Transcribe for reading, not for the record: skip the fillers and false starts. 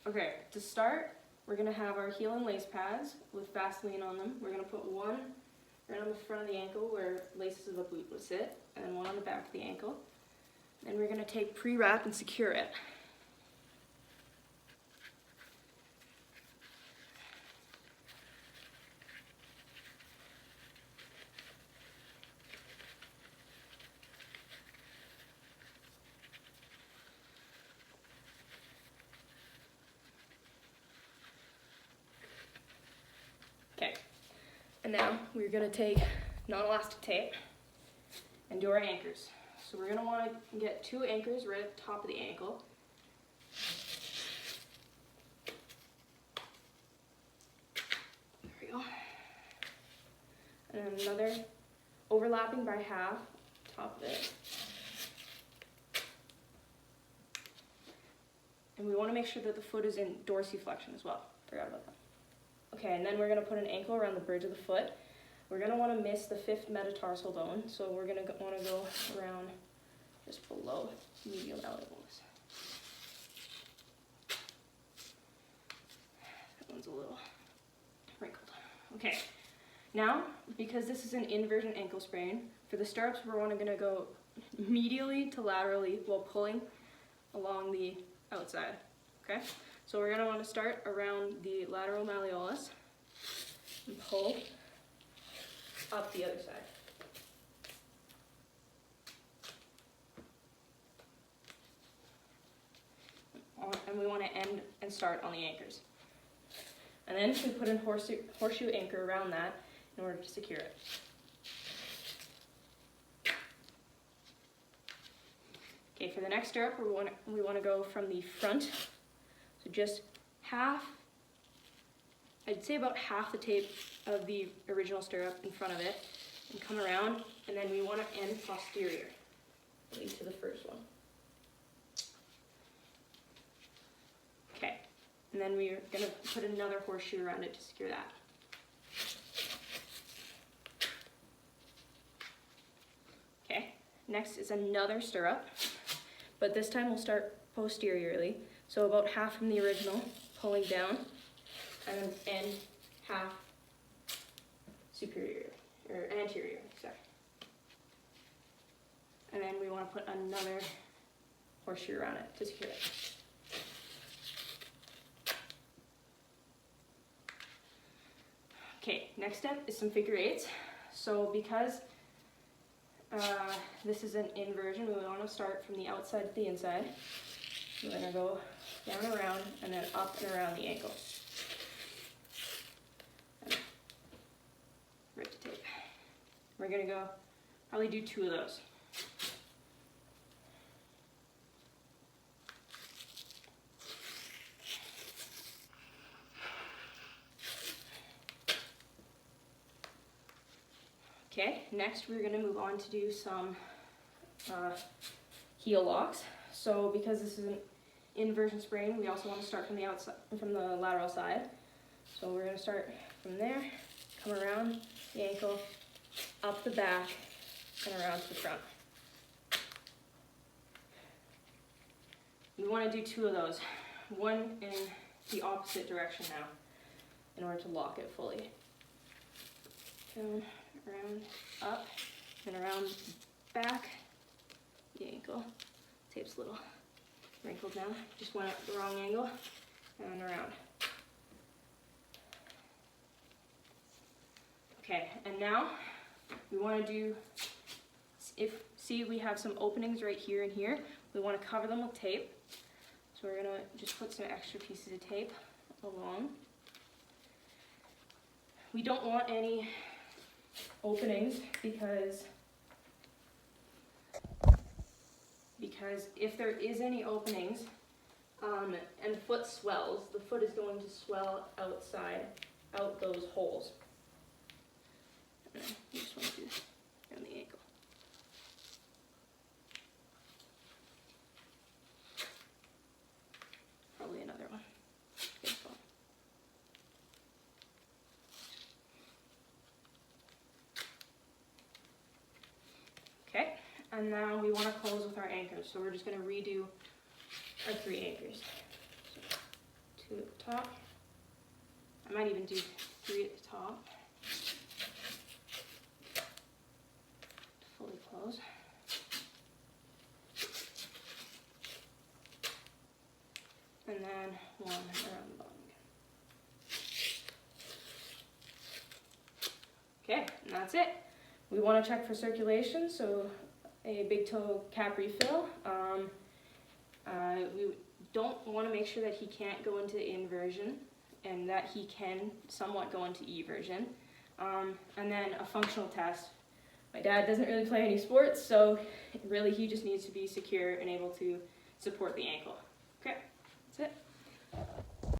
Okay, to start, we're gonna have our heel and lace pads with Vaseline on them. We're gonna put one right on the front of the ankle where laces of the boot would sit, and then one on the back of the ankle. Then we're gonna take pre-wrap and secure it. Okay, and now we're gonna take non-elastic tape and do our anchors. So we're gonna wanna get 2 anchors right at the top of the ankle. There we go. And then another overlapping by half, top of it. And we wanna make sure that the foot is in dorsiflexion as well. Forgot about that. Okay, and then we're gonna put an ankle around the bridge of the foot. We're gonna wanna miss the 5th metatarsal bone, so we're gonna wanna go around just below medial malleolus. That one's a little wrinkled. Okay, now, because this is an inversion ankle sprain, for the stirrups we're gonna go medially to laterally while pulling along the outside, okay? So we're gonna wanna start around the lateral malleolus and pull up the other side. And we want to end and start on the anchors. And then we put in horseshoe anchor around that in order to secure it. Okay, for the next stirrup, we want to go from the front, so just half, I'd say about half the tape of the original stirrup in front of it, and come around, and then we want to end posterior, at least to the first one. Okay, and then we're going to put another horseshoe around it to secure that. Okay, next is another stirrup, but this time we'll start posteriorly, so about half from the original, pulling down, and then end half superior, or anterior, sorry. And then we want to put another horseshoe around it to secure it. Okay, next step is some figure eights. So because this is an inversion, we want to start from the outside to the inside. We're going to go down and around, and then up and around the ankle. And rip the tape. We're going to go probably do 2 of those. Okay, next we're going to move on to do some heel locks. So because this is an inversion sprain, we also want to start from the outside, from the lateral side. So we're going to start from there, come around the ankle, up the back, and around to the front. We want to do 2 of those, one in the opposite direction now, in order to lock it fully. Down, around, up, and around back, the ankle. Tape's a little wrinkled now, just went up the wrong angle, and around. Okay, and now we want to do, see we have some openings right here and here. We want to cover them with tape. So we're going to just put some extra pieces of tape along. We don't want any openings because if there is any openings and the foot swells, the foot is going to swell out those holes. And then you just want to do around the ankle. Probably another one. Good spot. Okay, and now we want to close with our anchors. So we're just going to redo our 3 anchors. So top. I might even do 3 at the top. Fully close. And then 1 around the bottom again. Okay, and that's it. We want to check for circulation, so a big toe cap refill. We don't want to make sure that he can't go into inversion and that he can somewhat go into eversion. And then a functional test. My dad doesn't really play any sports, so really he just needs to be secure and able to support the ankle. Okay, that's it.